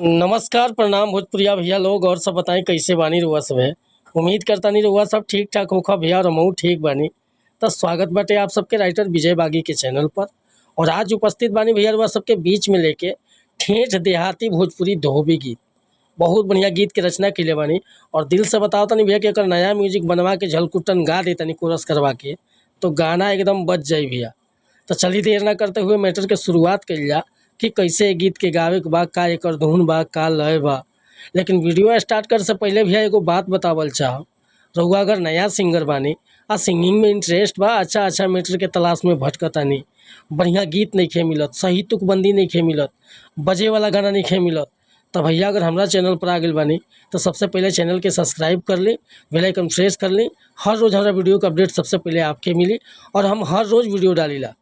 नमस्कार, प्रणाम भोजपुरिया भैया लोग और सब बताएं कैसे बानी रउआ सब है। उम्मीद करता नहीं रउआ सब ठीक ठाक होखा भैया और हमहू ठीक बानी। तो स्वागत बाटे आप सबके राइटर विजय बागी के चैनल पर। और आज उपस्थित बानी भैया रउआ सबके बीच में लेके ठेठ देहाती भोजपुरी धोबी गीत। बहुत बढ़िया गीत के रचना कैले बानी और दिल से बताओ तनी भैया कि अगर नया म्यूजिक बनवा के झलकुटन गा दे तनी कोरस करवा के तो गाना एकदम बच जाई भैया। तो चलिए देर ना करते हुए मैटर के शुरुआत कइल जा कि कैसे ए गीत के गावे के बा, का एकर धुन बा, का लय बा। लेकिन वीडियो स्टार्ट करे से पहले भैया एगो बात बतावल चाहब। रउआ अगर नया सिंगर बानी आ सिंगिंग में इंटरेस्ट बा, अच्छा मैटर के तलाश में भटकतानी, बढ़िया गीत नइखे मिलत, सही तुकबंदी नइखे मिलत, बजे वाला गाना नइखे मिलत, तो भैया अगर हमरा चैनल पर आ गइल बानी तो सबसे पहले चैनल के सब्सक्राइब कर ली, बेल आइकन प्रेस कर ली। हर रोज़ हमारा वीडियो का अपडेट सबसे पहले आपके मिली और हम हर रोज़ वीडियो डालीला।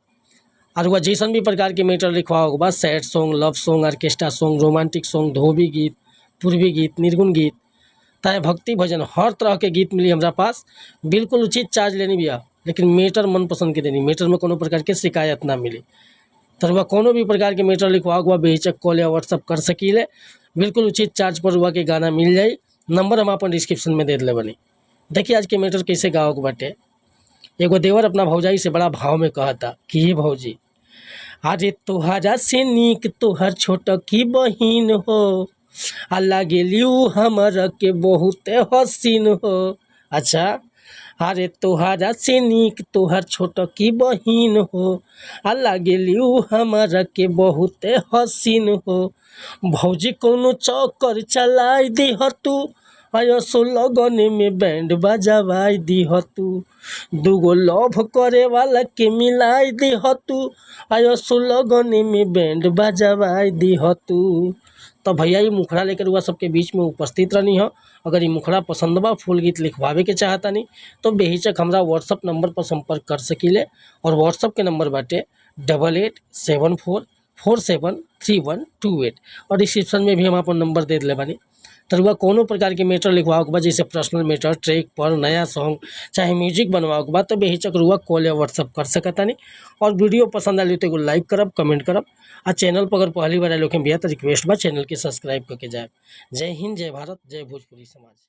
और वह जैसन भी प्रकार के मैटर लिखवा होगा, sad song, love song, orchestra song, romantic song, धोबी गीत, पूर्वी गीत, निर्गुण गीत, चाहे भक्ति भजन, हर तरह के गीत मिली हमारा पास। बिल्कुल उचित चार्ज लेनी भैया, लेकिन मैटर मनपसंद के देनी, मैटर में कोनो प्रकार के शिकायत ना मिली। तो वह कोनो भी प्रकार के मैटर लिखवा हुआ बेहिचक कॉल या व्हाट्सअप कर सकीले। बिल्कुल उचित चार्ज पर हुआ के गाना मिल जाए। नंबर हम अपन डिस्क्रिप्शन में दे दिले बनी। देखिए आज के मैटर कैसे गाओ के बाटे। एगो देवर अपना भौजाई से बड़ा भाव में कहता कि हे भौजी, अरे तोहरा से नीक तोहर छोट की बहिन हो, अल्लाह गेलियू हमर के बहुत हसीन हो। अच्छा, अरे तोहरा से नीक तोहर छोट की बहिन हो, अल्लाह गेलियू हमर के बहुत हसीन हो। भौजी कोनो चक्कर चलाई दीह तू, आयसो लगने में बैंड बजावाई दीह तू, दूगो लव करे वाला के मिलाई दीह तू, आयसो लगने में बैंड बजावाई दीह तू। तो भैया ये मुखड़ा लेकर हुआ सबके बीच में उपस्थित रहनी हो। अगर ये मुखड़ा पसंद बा, फुल गीत लिखवावे के चाहता नहीं तो बेहिचक हमरा व्हाट्सअप नंबर पर संपर्क कर सकीले। और व्हाट्सअप के नंबर बाटे 8874473128 और डिस्क्रिप्शन में भी हम अपन नंबर दे दिले बानी। तो कोनो प्रकार के मैटर लिखवाओ के बाद, जैसे पर्सनल मैटर, ट्रैक पर, नया सॉन्ग, चाहे म्यूजिक बनवाओ के बाद, तो बेहिचक रुआ कॉल या व्हाट्सअप कर सकता नहीं। और वीडियो पसंद आई तो एगो लाइक करब, कमेंट करब। आ चैनल पर अगर पहली बार आए लोग भैया तो रिक्वेस्ट बा चैनल के सब्सक्राइब करके जाए। जय हिंद, जय भारत, जय भोजपुरी समाज।